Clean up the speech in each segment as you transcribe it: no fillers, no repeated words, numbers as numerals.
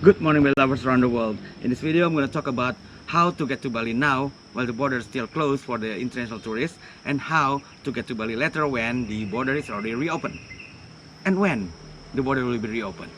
Good morning, my lovers around the world. In this video, I'm going to talk about how to get to Bali now while the border is still closed for the international tourists, and how to get to Bali later when the border is already reopened, and when the border will be reopened.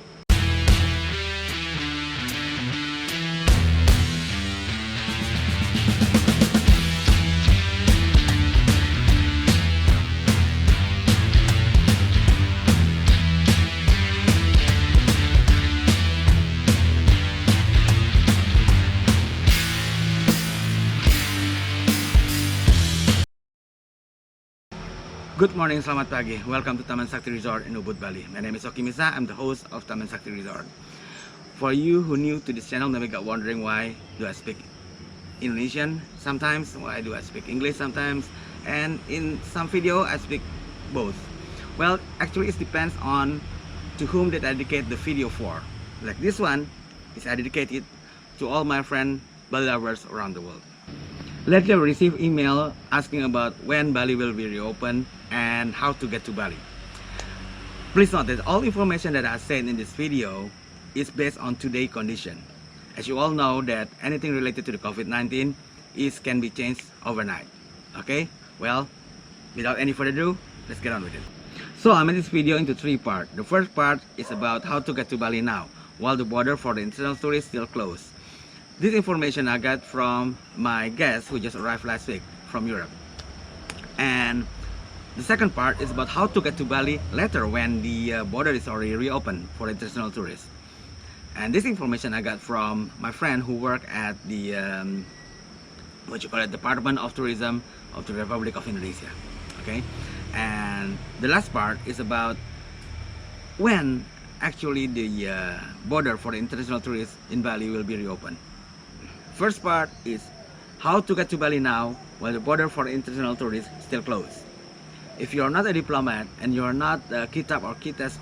Good morning, selamat pagi. Welcome to Taman Sakti Resort in Ubud, Bali. My name is Oki Misa. I'm the host of Taman Sakti Resort. For you who new to this channel, maybe got wondering why do I speak Indonesian sometimes, why do I speak English sometimes, and in some video I speak both. Well, actually it depends on to whom that I dedicate the video for. Like this one is I dedicated to all my friend Bali lovers around the world. Lately I received email asking about when Bali will be reopened and how to get to Bali. Please note that all information that I said in this video is based on today's condition. As you all know that anything related to the COVID-19 can be changed overnight. Okay, well, without any further ado, let's get on with it. So I made this video into three parts. The first part is about how to get to Bali now while the border for the international tourists still closed. This information I got from my guest who just arrived last week from Europe. And the second part is about how to get to Bali later when the border is already reopened for international tourists. And this information I got from my friend who worked at the Department of Tourism of the Republic of Indonesia. Okay, and the last part is about when actually the border for the international tourists in Bali will be reopened. First part is how to get to Bali now while the border for international tourists still closed. If you are not a diplomat and you are not a kitab or kitas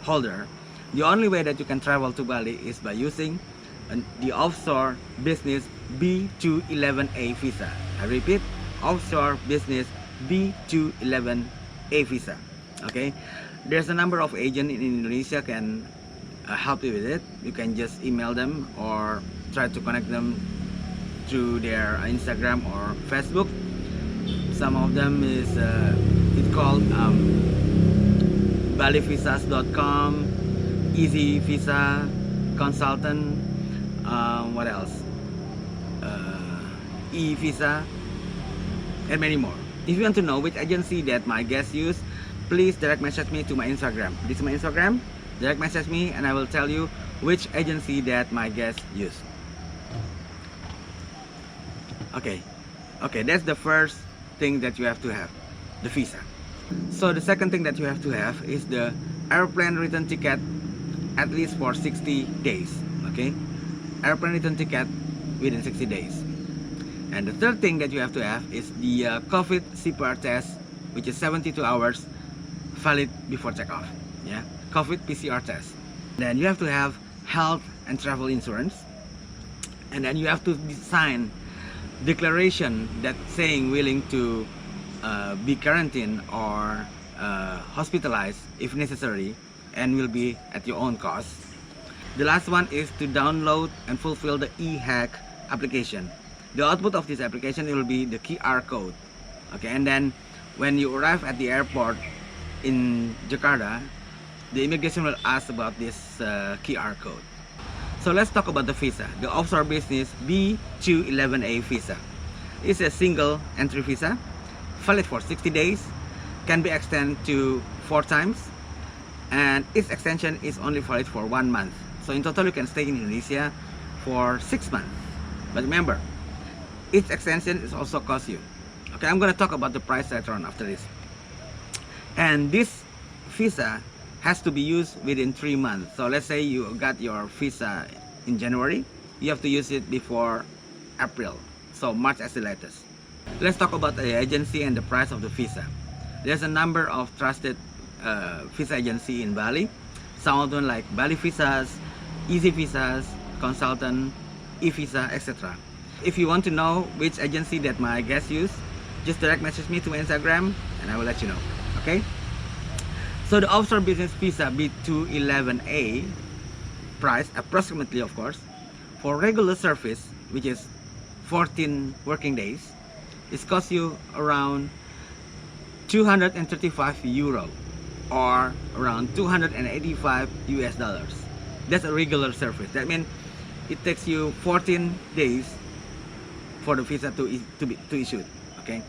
holder, the only way that you can travel to Bali is by using the offshore business B211A visa. I repeat, offshore business B211A visa. Okay, there's a number of agents in Indonesia can help you with it. You can just email them or try to connect them through their Instagram or Facebook. Some of them is it's called balivisas.com, easy visa consultant, what else, e-visa, and many more. If you want to know which agency that my guests use, please direct message me to my Instagram. This is my Instagram. Direct message me and I will tell you which agency that my guests use. Okay, that's the first thing that you have to have, the visa. So the second thing that you have to have is the airplane return ticket, at least for 60 days. Okay, airplane return ticket within 60 days. And the third thing that you have to have is the COVID PCR test, which is 72 hours valid before takeoff. Yeah, COVID PCR test. Then you have to have health and travel insurance, and then you have to sign declaration that saying willing to be quarantined or hospitalized if necessary, and will be at your own cost. The last one is to download and fulfill the e-hack application. The output of this application will be the QR code. Okay, and then when you arrive at the airport in Jakarta, the immigration will ask about this QR code. So let's talk about the visa. The offshore business B211A visa is a single entry visa, valid for 60 days, can be extended to 4 times, and its extension is only valid for 1 month. So in total you can stay in Indonesia for 6 months. But remember, its extension is also cost you. Okay, I'm going to talk about the price later on after this. And this visa has to be used within 3 months. So let's say you got your visa in January, you have to use it before April, so March as the latest. Let's talk about the agency and the price of the visa. There's a number of trusted visa agency in Bali. Some of them like Bali Visas, Easy Visas, Consultant, e-visa, etc. If you want to know which agency that my guests use, just direct message me to my Instagram and I will let you know. Okay, so the offshore business visa B211A price approximately, of course. For regular service, which is 14 working days, it costs you around 235 euro or around 285 US dollars. That's a regular service. That means it takes you 14 days for the visa to issue. Okay.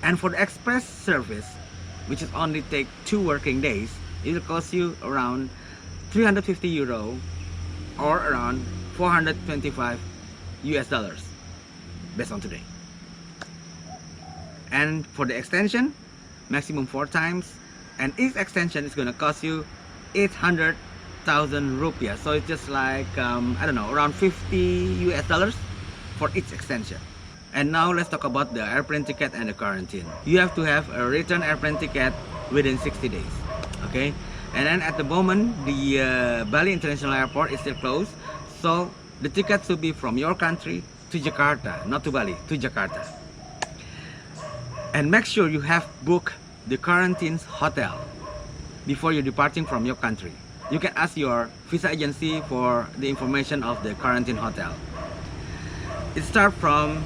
And for the express service, which is only take 2 working days, it will cost you around 350 euro or around 425 US dollars based on today. And for the extension, maximum 4 times, and each extension is going to cost you 800,000 rupiah. So it's just like I don't know, around 50 US dollars for each extension. And now let's talk about the airplane ticket and the quarantine. You have to have a return airplane ticket within 60 days. Okay, and then at the moment the Bali International Airport is still closed, so the ticket should be from your country to Jakarta, not to Bali, to Jakarta. And make sure you have booked the quarantine hotel before you're departing from your country. You can ask your visa agency for the information of the quarantine hotel. It starts from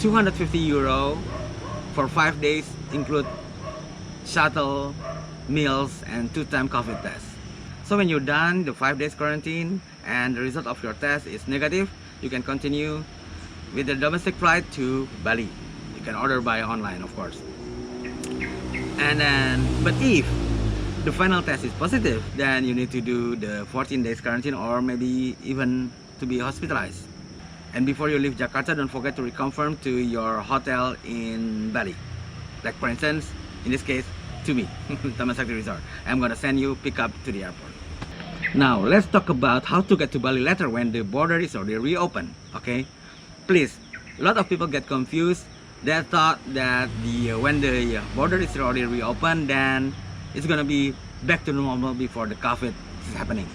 250 euro for 5 days, include shuttle, meals, and 2-time COVID test. So when you're done the 5 days quarantine and the result of your test is negative, you can continue with the domestic flight to Bali. You can order by online, of course. And then, but if the final test is positive, then you need to do the 14 days quarantine or maybe even to be hospitalized. And before you leave Jakarta, don't forget to reconfirm to your hotel in Bali. Like for instance, in this case, to me, Taman Sakti Resort. I'm gonna send you pick up to the airport. Now, let's talk about how to get to Bali later when the border is already reopened. Okay, please, a lot of people get confused. They thought that when the border is already reopened, then it's gonna be back to normal before the COVID is happening.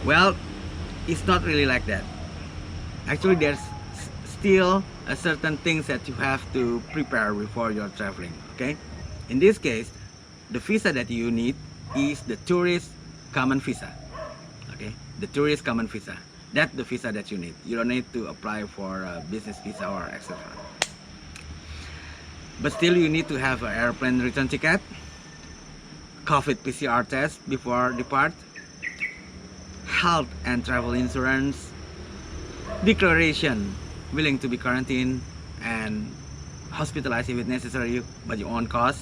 Well, it's not really like that. Actually, there's still a certain things that you have to prepare before you're traveling. Okay, in this case, the visa that you need is the tourist common visa. Okay, the tourist common visa. That's the visa that you need. You don't need to apply for a business visa or etc. But still, you need to have an airplane return ticket, COVID PCR test before depart, health and travel insurance, declaration willing to be quarantined and hospitalized if it's necessary by your own cost,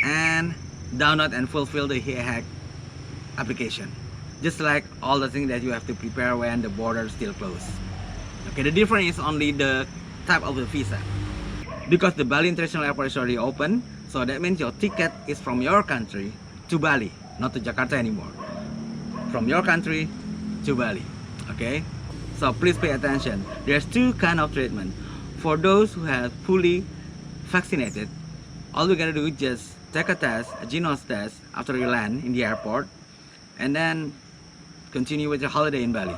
and download and fulfill the HEHAC application. Just like all the things that you have to prepare when the border is still closed. Okay, the difference is only the type of the visa. Because the Bali International Airport is already open, so that means your ticket is from your country to Bali, not to Jakarta anymore. From your country to Bali. Okay? So please pay attention. There's 2 kinds of treatment. For those who have fully vaccinated, all you gotta do is just take a test, a Genos test, after you land in the airport, and then continue with your holiday in Bali.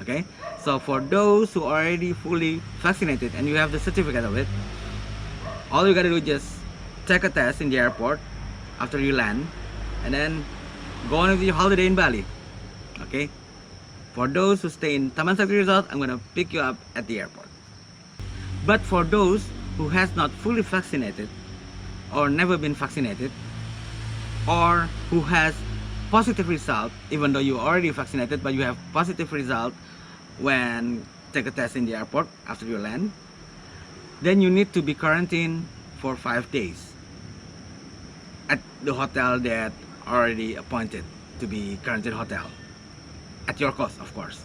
Okay? So for those who are already fully vaccinated and you have the certificate of it, all you gotta do is just take a test in the airport after you land, and then go on with your holiday in Bali. Okay? For those who stay in Taman Sakti Resort, I'm gonna pick you up at the airport. But for those who has not fully vaccinated or never been vaccinated, or who has positive result even though you already vaccinated but you have positive result when take a test in the airport after you land, then you need to be quarantined for 5 days at the hotel that already appointed to be quarantine hotel, at your cost, of course.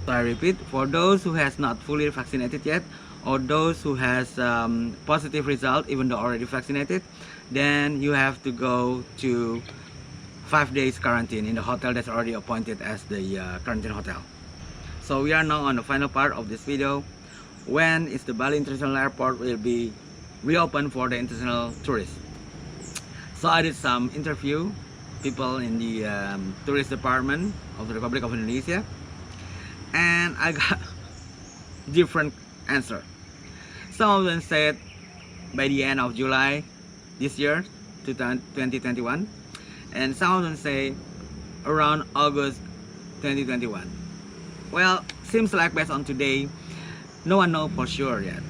So I repeat, for those who has not fully vaccinated yet, or those who has positive result even though already vaccinated, then you have to go to 5 days quarantine in the hotel that's already appointed as the quarantine hotel. So we are now on the final part of this video. When is the Bali International Airport will be reopened for the international tourists? So I did some interview people in the tourist department of the Republic of Indonesia, and I got different answer. Some of them said by the end of July this year, 2021, and some of them say around August 2021. Well, seems like based on today, no one knows for sure yet.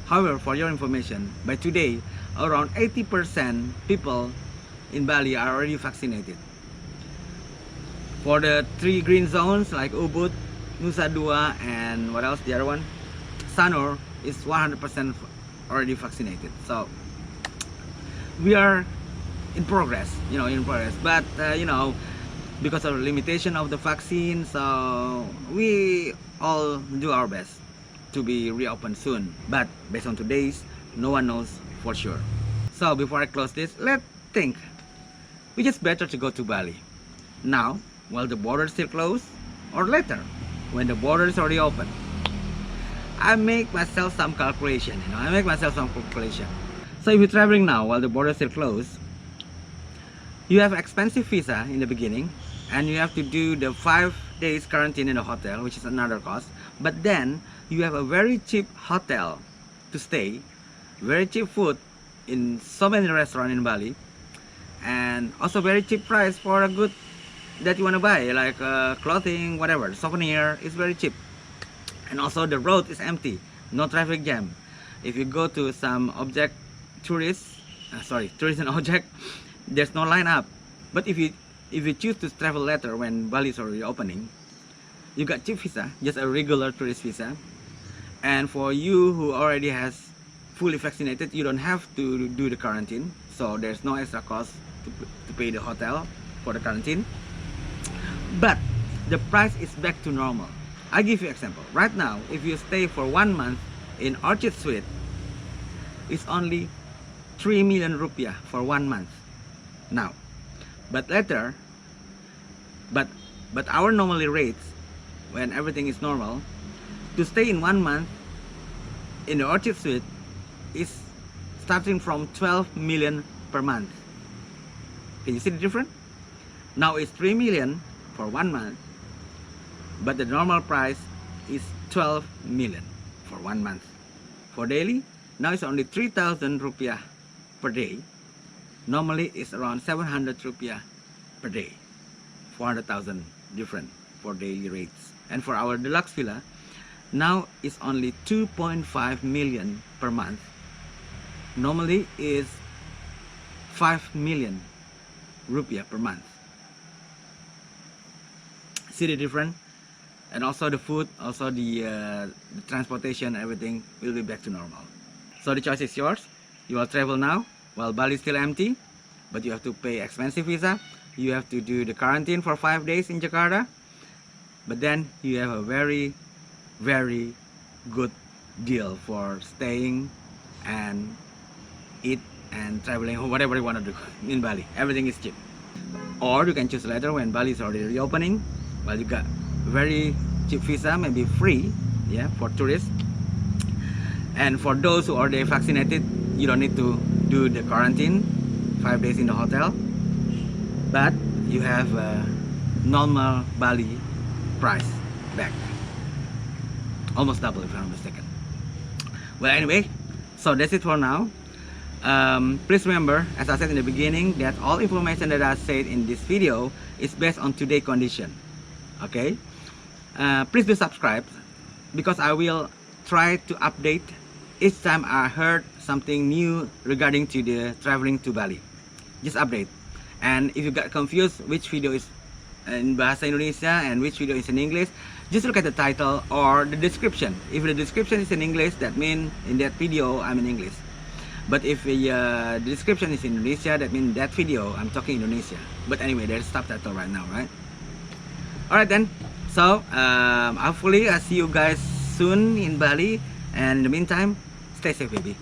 However, for your information, by today, around 80% people in Bali are already vaccinated. For the 3 green zones like Ubud, Nusa Dua, and what else, the other one? Sanur is 100% already vaccinated. So we are in progress, but because of the limitation of the vaccine, so we all do our best to be reopened soon. But based on today's, no one knows for sure. So before I close this, let's think. Which is better to go to Bali? Now, while the border is still closed, or later, when the border is already open? I make myself some calculation, So if you're traveling now while the border is still closed, you have expensive visa in the beginning, and you have to do the 5 days quarantine in the hotel, which is another cost. But then you have a very cheap hotel to stay, very cheap food in so many restaurants in Bali, and also very cheap price for a good that you want to buy, like clothing, whatever, souvenir is very cheap. And also the road is empty, no traffic jam. If you go to some tourist and object, there's no line up. But if you choose to travel later when Bali is already opening, you got cheap visa, just a regular tourist visa. And for you who already has fully vaccinated, you don't have to do the quarantine, so there's no extra cost to pay the hotel for the quarantine. But the price is back to normal. I give you example. Right now, if you stay for 1 month in Orchid Suite, it's only 3 million rupiah for 1 month now. But later, but our normally rates, when everything is normal, to stay in 1 month in the Orchid Suite is starting from 12 million per month. Can you see the difference? Now it's 3 million for 1 month, but the normal price is 12 million for 1 month. For daily, now it's only 3,000 rupiah per day. Normally it's around 700 rupiah per day. 400,000 different for daily rates. And for our deluxe villa, now it's only 2.5 million per month. Normally is 5 million rupiah per month. See the difference? And also the food, also the transportation, everything will be back to normal. So the choice is yours. You will travel now while Bali is still empty, but you have to pay expensive visa. You have to do the quarantine for 5 days in Jakarta, but then you have a very, very good deal for staying and eat and traveling or whatever you want to do in Bali. Everything is cheap. Or you can choose later when Bali is already reopening. Well, you got very cheap visa, maybe free, yeah, for tourists. And for those who are already vaccinated, you don't need to do the quarantine 5 days in the hotel, but you have a normal Bali price back, almost double if I'm not mistaken. Well, anyway, so that's it for now. Please remember, as I said in the beginning, that all information that I said in this video is based on today's condition. Okay, please do subscribe, because I will try to update each time I heard something new regarding to the traveling to Bali. Just update. And if you got confused which video is in Bahasa Indonesia and which video is in English, just look at the title or the description. If the description is in English, that means in that video I'm in English. But if the description is in Indonesia, that means that video I'm talking Indonesia. But anyway, there's subtitle right now, right? Alright then, so hopefully I'll see you guys soon in Bali, and in the meantime, stay safe, baby.